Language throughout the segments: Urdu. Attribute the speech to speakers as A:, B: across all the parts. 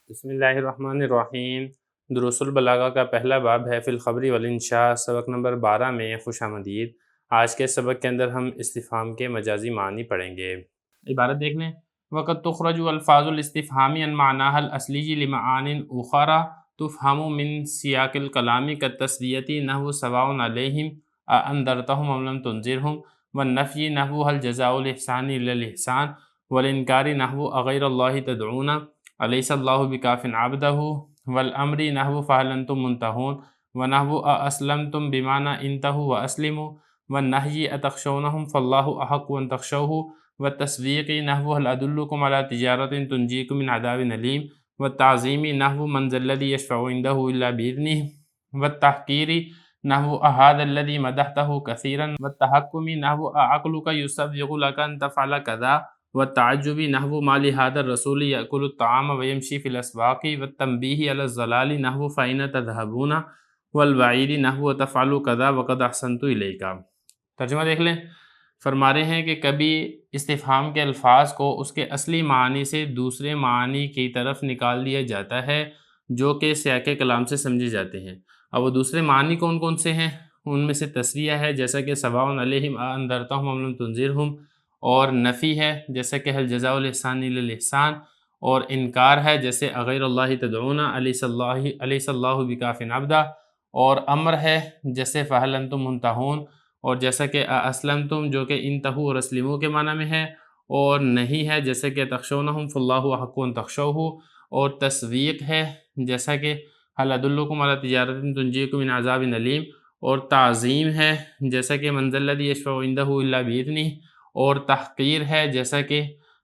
A: بسم اللہ الرحمن الرحیم۔ دروس البلاغہ کا پہلا باب ہے فی الخبر والانشاء، سبق نمبر 12 میں خوش آمدید۔ آج کے سبق کے اندر ہم استفہام کے مجازی معنی پڑھیں گے۔ عبارت دیکھ لیں۔ وقت تخرج الفاظ الاستفہام عن معناها الاصلی لمعان اخرى تفهم من سیاق الکلام کالتسویۃ نحو سواء علیہم اانذرتهم ام لم تنذرهم، والنفی نحو هل جزاء الاحسان الا الاحسان، والانکار نحو اغیر اللہ تدعون الیس اللہ بکاف عبدہ، والامر نحو فہل انتم منتہون، ونحو اسلمتم بمعنی انتہوا واسلموا، والنہی اتخشونہم فاللہ احق ان تخشوہ، والتسویق نحو هل ادلکم علی تجارت تنجیکم من عذاب علیم، والتعظیم نحو من ذا الذی یشفع عنده الا باذنہ، والتحقیر نحو اہذا الذی مدحتہ کثیرا، والتحکم نحو اعقلک یسوغ لک ان تفعل کذا، والتعجب نحو ما لهذا الرسول یأکل الطعام ویمشی فی الاسواق، والتنبیہ علی الضلال نحو فأین تذهبون، والوعید نحو تفعلوا کذا وقد احسنت الیک۔ ترجمہ دیکھ لیں۔ فرما رہے ہیں کہ کبھی استفہام کے الفاظ کو اس کے اصلی معنی سے دوسرے معنی کی طرف نکال دیا جاتا ہے جو کہ سیاق کلام سے سمجھے جاتے ہیں۔ اب وہ دوسرے معنی کون کون سے ہیں؟ ان میں سے تسویہ ہے، جیسا کہ سواء علیہم اانذرتہم ام لم تنذرہم، اور نفی ہے جیسا کہ هل جزاء الاحسان الا الاحسان، اور انکار ہے جیسے اغیر اللہ تدعون الیس اللہ بکاف عبدہ، اور امر ہے جیسے فہل انتم منتہون، اور جیسا کہ اسلمتم جو کہ انتہو اور اسلمو کے معنی میں ہے، اور نہیں ہے جیسا کہ تخشونہم فاللہ احق ان تخشوہ، اور تسویق ہے جیسا کہ هل ادلکم علی تجارت تنجیکم من عذاب علیم، اور تعظیم ہے جیسا کہ من ذا الذی یشفع عندہ الا باذنہ، اور تحقیر ہے جیسا کہ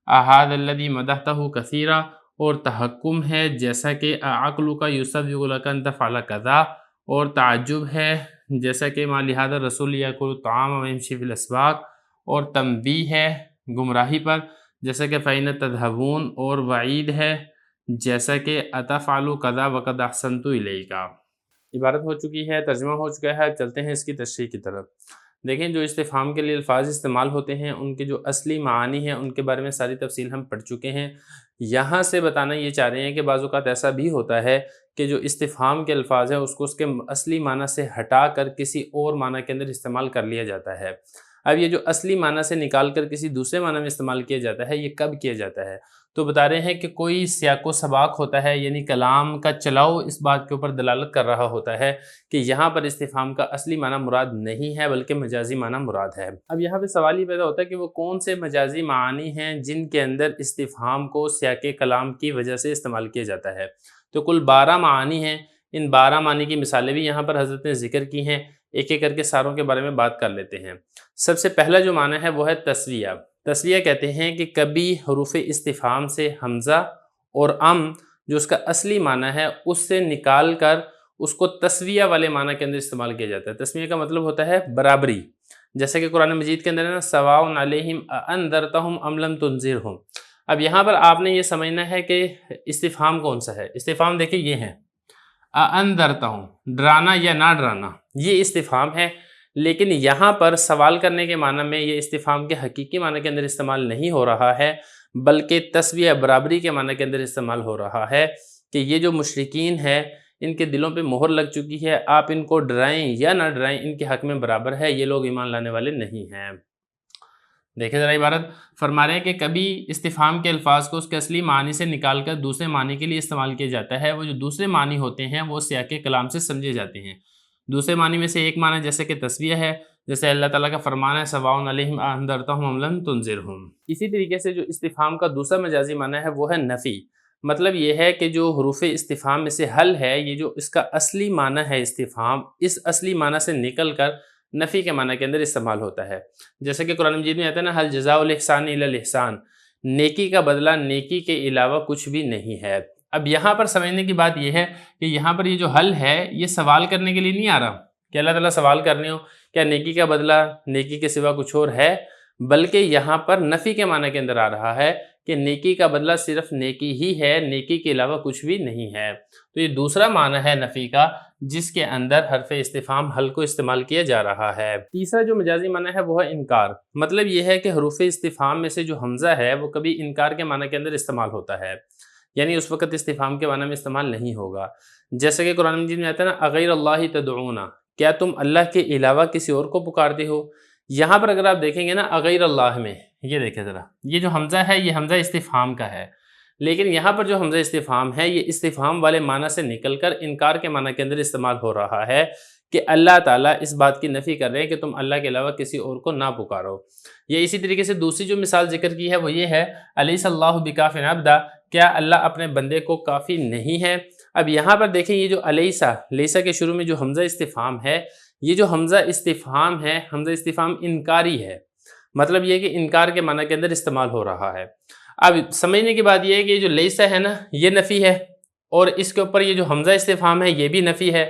A: اہذا الذی مدحتہ کثیرا، اور تحکم ہے جیسا کہ اعقلک یسوغ لک ان تفعل کذا، اور تعجب ہے جیسا کہ ما لهذا الرسول یأکل الطعام ویمشی فی الاسواق، اور تنبیہ ہے گمراہی پر جیسا کہ فأین تذهبون، اور وعید ہے جیسا کہ اتفعلوا کذا وقد احسنت الیک۔ عبارت ہو چکی ہے، ترجمہ ہو چکا ہے، چلتے ہیں اس کی تشریح کی طرف۔ دیکھیں جو استفہام کے لیے الفاظ استعمال ہوتے ہیں ان کے جو اصلی معانی ہیں ان کے بارے میں ساری تفصیل ہم پڑھ چکے ہیں۔ یہاں سے بتانا یہ چاہ رہے ہیں کہ بعض اوقات ایسا بھی ہوتا ہے کہ جو استفہام کے الفاظ ہیں اس کو اس کے اصلی معنی سے ہٹا کر کسی اور معنی کے اندر استعمال کر لیا جاتا ہے۔ اب یہ جو اصلی معنی سے نکال کر کسی دوسرے معنی میں استعمال کیا جاتا ہے، یہ کب کیا جاتا ہے؟ تو بتا رہے ہیں کہ کوئی سیاق و سباق ہوتا ہے، یعنی کلام کا چلاؤ اس بات کے اوپر دلالت کر رہا ہوتا ہے کہ یہاں پر استفہام کا اصلی معنی مراد نہیں ہے بلکہ مجازی معنی مراد ہے۔ اب یہاں پہ سوال یہ پیدا ہوتا ہے کہ وہ کون سے مجازی معنی ہیں جن کے اندر استفہام کو سیاق کلام کی وجہ سے استعمال کیا جاتا ہے؟ تو کل 12 معانی ہیں۔ ان 12 معنی کی مثالیں بھی یہاں پر حضرت نے ذکر کی ہیں، ایک ایک کر کے ساروں کے بارے میں بات کر لیتے ہیں۔ سب سے پہلا جو معنی ہے وہ ہے تسویہ۔ تسویہ کہتے ہیں کہ کبھی حروف استفہام سے حمزہ اور جو اس کا اصلی معنی ہے اس سے نکال کر اس کو تسویہ والے معنی کے اندر استعمال کیا جاتا ہے۔ تسویہ کا مطلب ہوتا ہے برابری، جیسے کہ قرآن مجید کے اندر ہے نا سواء علیہم اانذرتہم ام لم تنذرہم۔ اب یہاں پر آپ نے یہ سمجھنا ہے کہ استفہام کون سا ہے۔ استفہام دیکھیں یہ ہے اانذرتہم، ڈرانا یا نہ ڈرانا، یہ استفہام ہے، لیکن یہاں پر سوال کرنے کے معنی میں یہ استفہام کے حقیقی معنی کے اندر استعمال نہیں ہو رہا ہے بلکہ تسویہ برابری کے معنی کے اندر استعمال ہو رہا ہے کہ یہ جو مشرکین ہے ان کے دلوں پہ مہر لگ چکی ہے، آپ ان کو ڈرائیں یا نہ ڈرائیں ان کے حق میں برابر ہے، یہ لوگ ایمان لانے والے نہیں ہیں۔ دیکھیں ذرا عبارت، فرما رہے ہیں کہ کبھی استفہام کے الفاظ کو اس کے اصلی معنی سے نکال کر دوسرے معنی کے لیے استعمال کیا جاتا ہے۔ وہ جو دوسرے معنی ہوتے ہیں وہ سیاق کلام سے سمجھے جاتے ہیں۔ دوسرے معنی میں سے ایک معنی جیسے کہ تسویہ ہے، جیسے اللہ تعالیٰ کا فرمان ہے سواء علیہم اانذرتہم ام لم تنذرہم۔ اسی طریقے سے جو استفہام کا دوسرا مجازی معنی ہے وہ ہے نفی۔ مطلب یہ ہے کہ جو حروف استفہام میں سے حل ہے، یہ جو اس کا اصلی معنی ہے استفہام، اس اصلی معنی سے نکل کر نفی کے معنی کے اندر استعمال ہوتا ہے۔ جیسے کہ قرآن مجید میں آتا ہے نا هل جزاء الاحسان الا الاحسان، نیکی کا بدلہ نیکی کے علاوہ کچھ بھی نہیں ہے۔ اب یہاں پر سمجھنے کی بات یہ ہے کہ یہاں پر یہ جو حل ہے یہ سوال کرنے کے لیے نہیں آ رہا کہ اللہ تعالیٰ سوال کرنے ہو کیا نیکی کا بدلہ نیکی کے سوا کچھ اور ہے، بلکہ یہاں پر نفی کے معنی کے اندر آ رہا ہے کہ نیکی کا بدلہ صرف نیکی ہی ہے، نیکی کے علاوہ کچھ بھی نہیں ہے۔ تو یہ دوسرا معنی ہے نفی کا جس کے اندر حرف استفہام حل کو استعمال کیا جا رہا ہے۔ تیسرا جو مجازی معنی ہے وہ ہے انکار۔ مطلب یہ ہے کہ حروف استفہام میں سے جو حمزہ ہے وہ کبھی انکار کے معنی کے اندر استعمال ہوتا ہے، یعنی اس وقت استفہام کے معنی میں استعمال نہیں ہوگا. جیسے کہ قرآن مجید میں آتا ہے نا اغیر اللہ تدعون، کیا تم اللہ کے علاوہ کسی اور کو پکارتے ہو. یہاں پر اگر آپ دیکھیں گے نا اغیر اللہ میں، یہ دیکھیں ذرا، یہ جو حمزہ ہے یہ حمزہ استفہام کا ہے، لیکن یہاں پر جو حمزہ استفہام ہے یہ استفہام والے معنی سے نکل کر انکار کے معنی کے اندر استعمال ہو رہا ہے کہ اللہ تعالیٰ اس بات کی نفی کر رہے ہیں کہ تم اللہ کے علاوہ کسی اور کو نہ پکارو. یہ اسی طریقے سے دوسری جو مثال ذکر کی ہے وہ یہ ہے الیس اللہ بکاف عبدا، کیا اللہ اپنے بندے کو کافی نہیں ہے. اب یہاں پر دیکھیں یہ جو الیسا، لیسا کے شروع میں جو حمزہ استفہام ہے، یہ جو حمزہ استفہام ہے، حمزہ استفہام انکاری ہے، مطلب یہ کہ انکار کے معنی کے اندر استعمال ہو رہا ہے. اب سمجھنے کی بات یہ ہے کہ یہ جو لیسا ہے نا یہ نفی ہے، اور اس کے اوپر یہ جو حمزہ استفہام ہے یہ بھی نفی ہے،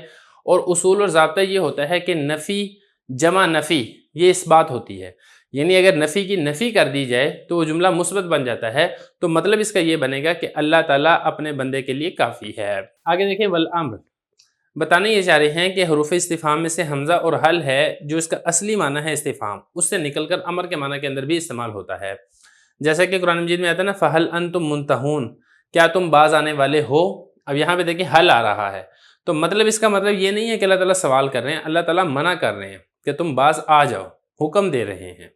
A: اور اصول اور ضابطہ یہ ہوتا ہے کہ نفی جمع نفی یہ اس بات ہوتی ہے، یعنی اگر نفی کی نفی کر دی جائے تو وہ جملہ مثبت بن جاتا ہے، تو مطلب اس کا یہ بنے گا کہ اللہ تعالیٰ اپنے بندے کے لیے کافی ہے. آگے دیکھیں والامر، بتانے یہ چاہ رہے ہیں کہ حروف استفہام میں سے حمزہ اور حل ہے جو اس کا اصلی معنی ہے استفہام، اس سے نکل کر امر کے معنی کے اندر بھی استعمال ہوتا ہے. جیسا کہ قرآن مجید میں آتا ہے نا فہل انتم منتہون، کیا تم باز آنے والے ہو. اب یہاں پہ دیکھیں حل آ رہا ہے، تو مطلب اس کا مطلب یہ نہیں ہے کہ اللہ تعالیٰ سوال کر رہے ہیں، اللہ تعالیٰ منع کر رہے ہیں کہ تم باز آ جاؤ، حکم دے رہے ہیں.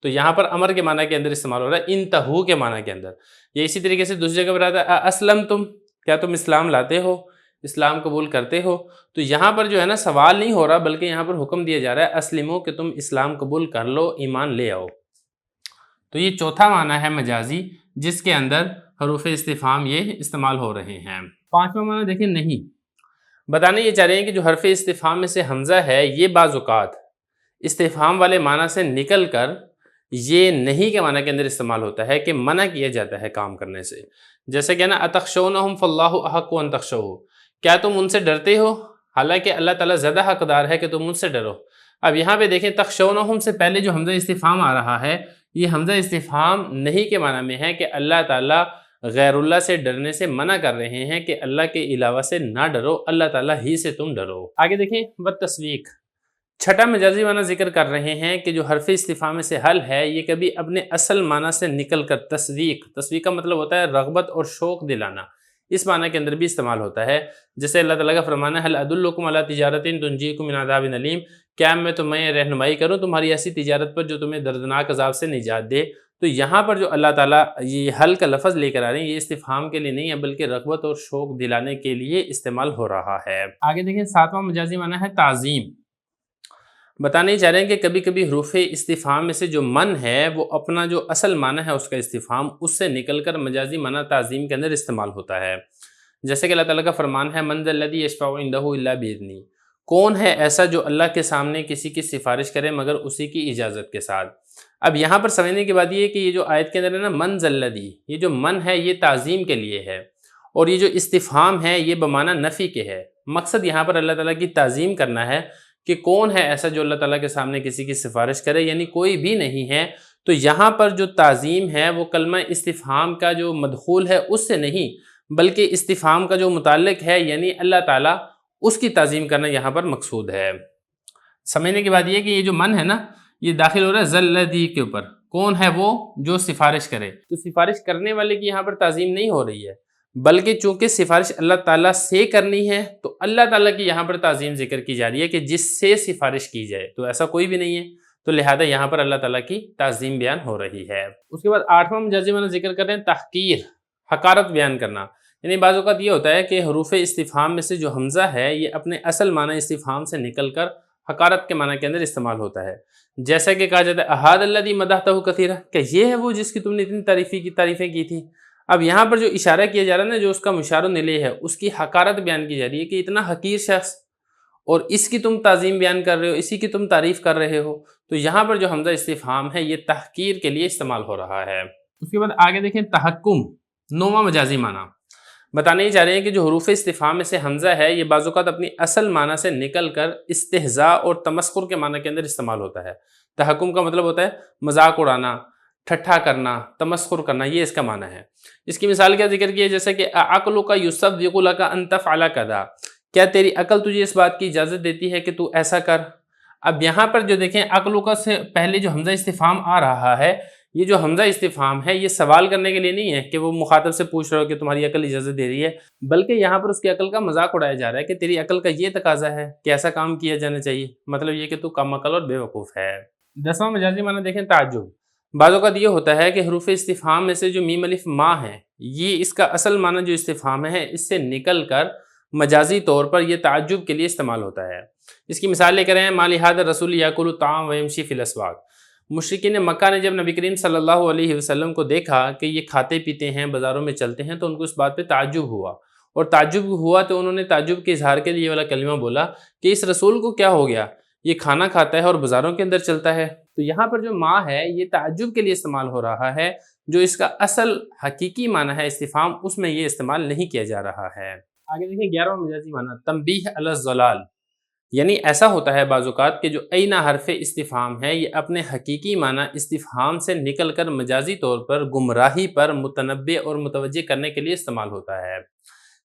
A: تو یہاں پر امر کے معنی کے اندر استعمال ہو رہا ہے انتہو کے معنی کے اندر. یہ اسی طریقے سے دوسری جگہ پر آتا ہے اسلم تم، کیا تم اسلام لاتے ہو، اسلام قبول کرتے ہو. تو یہاں پر جو ہے نا سوال نہیں ہو رہا بلکہ یہاں پر حکم دیا جا رہا ہے اسلمو، کہ تم اسلام قبول کر لو، ایمان لے آؤ. تو یہ چوتھا معنی ہے مجازی جس کے اندر حروف استفہام یہ استعمال ہو رہے ہیں. پانچواں معنی دیکھیں نہیں، بتانے یہ چاہ رہے ہیں کہ جو حرف استفہام میں سے حمزہ ہے یہ بعض اوقات استفہام والے معنی سے نکل کر یہ نہیں کے معنی کے اندر استعمال ہوتا ہے کہ منع کیا جاتا ہے کام کرنے سے. جیسے کہ نا اتخشونہم فاللہ احق ان تخشوہ، کیا تم ان سے ڈرتے ہو، حالانکہ اللہ تعالیٰ زیادہ حقدار ہے کہ تم ان سے ڈرو. اب یہاں پہ دیکھیں تخشونہم سے پہلے جو حمزہ استفہام آ رہا ہے یہ حمزہ استفہام نہیں کے معنی میں ہے کہ اللہ تعالیٰ غیر اللہ سے ڈرنے سے منع کر رہے ہیں کہ اللہ کے علاوہ سے نہ ڈرو، اللہ تعالیٰ ہی سے تم ڈرو. آگے دیکھیں والتصویق، چھٹا مجازی معنی ذکر کر رہے ہیں کہ جو حرف استفہام میں سے حل ہے یہ کبھی اپنے اصل معنی سے نکل کر تصویق کا مطلب ہوتا ہے رغبت اور شوق دلانا، اس معنی کے اندر بھی استعمال ہوتا ہے. جیسے اللہ تعالیٰ کا فرمانا ہے هل ادلکم علی تجارۃ تنجیکم من عذاب علیم، کیا میں تمہیں رہنمائی کروں تمہاری ایسی تجارت پر جو تمہیں دردناک عذاب سے نجات دے. تو یہاں پر جو اللہ تعالیٰ یہ حل کا لفظ لے کر آ رہے ہیں یہ استفہام کے لیے نہیں ہے بلکہ رغبت اور شوق دلانے کے لیے استعمال ہو رہا ہے. آگے دیکھیں ساتواں مجازی معنی ہے تعظیم. بتانے چاہ رہے ہیں کہ کبھی کبھی حروف استفہام میں سے جو من ہے وہ اپنا جو اصل معنی ہے اس کا استفہام اس سے نکل کر مجازی معنی تعظیم کے اندر استعمال ہوتا ہے. جیسے کہ اللہ تعالیٰ کا فرمان ہے من ذا الذی یشفع عندہ الا باذنہ، کون ہے ایسا جو اللہ کے سامنے کسی کی سفارش کرے مگر اسی کی اجازت کے ساتھ. اب یہاں پر سمجھنے کی بات یہ ہے کہ یہ جو آیت کے اندر ہے نا من ذا الذی، یہ جو من ہے یہ تعظیم کے لیے ہے، اور یہ جو استفہام ہے یہ بمعنی نفی کے ہے. مقصد یہاں پر اللہ تعالیٰ کی تعظیم کرنا ہے کہ کون ہے ایسا جو اللہ تعالیٰ کے سامنے کسی کی سفارش کرے، یعنی کوئی بھی نہیں ہے. تو یہاں پر جو تعظیم ہے وہ کلمہ استفہام کا جو مدخول ہے اس سے نہیں بلکہ استفہام کا جو متعلق ہے یعنی اللہ تعالیٰ اس کی تعظیم کرنا یہاں پر مقصود ہے. سمجھنے کی بات یہ ہے کہ یہ جو من ہے نا یہ داخل ہو رہا ہے ذا الذی کے اوپر، کون ہے وہ جو سفارش کرے. تو سفارش کرنے والے کی یہاں پر تعظیم نہیں ہو رہی ہے بلکہ چونکہ سفارش اللہ تعالیٰ سے کرنی ہے تو اللہ تعالیٰ کی یہاں پر تعظیم ذکر کی جا رہی ہے کہ جس سے سفارش کی جائے، تو ایسا کوئی بھی نہیں ہے تو لہذا یہاں پر اللہ تعالیٰ کی تعظیم بیان ہو رہی ہے. اس کے بعد آٹھواں مجازی معنی ذکر کر رہے ہیں تحقیر، حقارت بیان کرنا. یعنی بعض اوقات یہ ہوتا ہے کہ حروف استفہام میں سے جو حمزہ ہے یہ اپنے اصل معنی استفہام سے نکل کر حقارت کے معنی کے اندر استعمال ہوتا ہے. جیسا کہ کہا جاتا ہے احاد الذی مدحتہ کثیرا، کہ یہ ہے وہ جس کی تم نے اتنی تعریفیں کی تھی. اب یہاں پر جو اشارہ کیا جا رہا ہے نا جو اس کا مشار نلے ہے اس کی حقارت بیان کی جا رہی ہے کہ اتنا حقیر شخص اور اس کی تم تعظیم بیان کر رہے ہو، اسی کی تم تعریف کر رہے ہو. تو یہاں پر جو حمزہ استفہام ہے یہ تحقیر کے لیے استعمال ہو رہا ہے. اس کے بعد آگے دیکھیں تحکم، نوواں مجازی معنی. بتانے ہی چاہ رہے ہیں کہ جو حروف استفہام میں سے حمزہ ہے یہ بعض اوقات اپنی اصل معنی سے نکل کر استہزاء اور تمسخر کے معنی کے اندر استعمال ہوتا ہے. تحکم کا مطلب ہوتا ہے مذاق اڑانا، ٹھٹھا کرنا، تمسخر کرنا، یہ اس کا معنی ہے. اس کی مثال کیا ذکر کی ہے جیسے کہ عقلک یصدق لک ان تفعل کذا، کیا تیری عقل تجھے اس بات کی اجازت دیتی ہے کہ تو ایسا کر. اب یہاں پر جو دیکھیں عقلک سے پہلے جو حمزہ استفہام آ رہا ہے یہ جو حمزہ استفہام ہے یہ سوال کرنے کے لیے نہیں ہے کہ وہ مخاطب سے پوچھ رہا ہو کہ تمہاری عقل اجازت دے رہی ہے، بلکہ یہاں پر اس کی عقل کا مذاق اڑایا جا رہا ہے کہ تیری عقل کا یہ تقاضا ہے کہ ایسا کام کیا جانا چاہیے، مطلب یہ کہ تو کم عقل اور بے وقوف ہے۔ 10واں مجازی معنی دیکھیں تعجب۔ بعض اوقات یہ ہوتا ہے کہ حروف استفہام میں سے جو میم الف ما ہے یہ اس کا اصل معنی جو استفہام ہے اس سے نکل کر مجازی طور پر یہ تعجب کے لیے استعمال ہوتا ہے۔ اس کی مثال لے کر ہیں ما لہذا الرسول یاکل الطعام ویمشی فی الاسواق۔ مشرکین مکہ نے جب نبی کریم صلی اللہ علیہ وسلم کو دیکھا کہ یہ کھاتے پیتے ہیں، بازاروں میں چلتے ہیں، تو ان کو اس بات پہ تعجب ہوا، اور تعجب ہوا تو انہوں نے تعجب کے اظہار کے لیے یہ والا کلمہ بولا کہ اس رسول کو کیا ہو گیا، یہ کھانا کھاتا ہے اور بازاروں کے اندر چلتا ہے۔ تو یہاں پر جو ما ہے یہ تعجب کے لیے استعمال ہو رہا ہے، جو اس کا اصل حقیقی معنی ہے استفہام اس میں یہ استعمال نہیں کیا جا رہا ہے۔ آگے دیکھیں 11واں مجازی معنی تنبیہ علی الضلال، یعنی ایسا ہوتا ہے بعض اوقات کہ جو این حرف استفہام ہے یہ اپنے حقیقی معنی استفہام سے نکل کر مجازی طور پر گمراہی پر متنبہ اور متوجہ کرنے کے لیے استعمال ہوتا ہے۔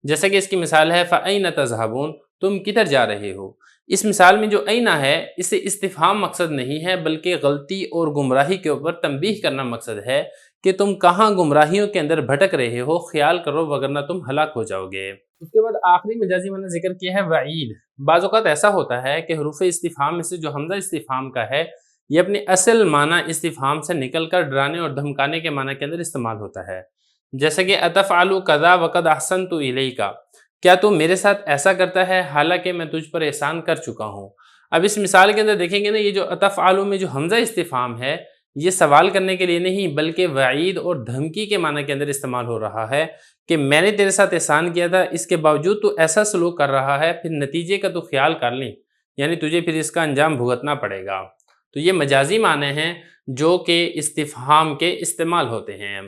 A: جیسا کہ اس کی مثال ہے فَأَيْنَ تَذْهَبُونَ، تم کدھر جا رہے ہو۔ اس مثال میں جو اینہ ہے اس سے استفہام مقصد نہیں ہے، بلکہ غلطی اور گمراہی کے اوپر تنبیہ کرنا مقصد ہے کہ تم کہاں گمراہیوں کے اندر بھٹک رہے ہو، خیال کرو وگرنہ تم ہلاک ہو جاؤ گے۔ اس کے بعد آخری مجازی معنی ذکر کیا ہے وعید۔ بعض اوقات ایسا ہوتا ہے کہ حروف استفہام میں سے جو حمزہ استفہام کا ہے یہ اپنے اصل معنی استفہام سے نکل کر ڈرانے اور دھمکانے کے معنی کے اندر استعمال ہوتا ہے، جیسے کہ اتفعل کذا وقد احسنت الیک، کیا تو میرے ساتھ ایسا کرتا ہے حالانکہ میں تجھ پر احسان کر چکا ہوں۔ اب اس مثال کے اندر دیکھیں گے نا، یہ جو اتفعل میں جو حمزہ استفہام ہے یہ سوال کرنے کے لیے نہیں بلکہ وعید اور دھمکی کے معنی کے اندر استعمال ہو رہا ہے کہ میں نے تیرے ساتھ احسان کیا تھا، اس کے باوجود تو ایسا سلوک کر رہا ہے، پھر نتیجے کا تو خیال کر لیں، یعنی تجھے پھر اس کا انجام بھگتنا پڑے گا۔ تو یہ مجازی معنی ہیں جو کہ استفہام کے استعمال ہوتے ہیں۔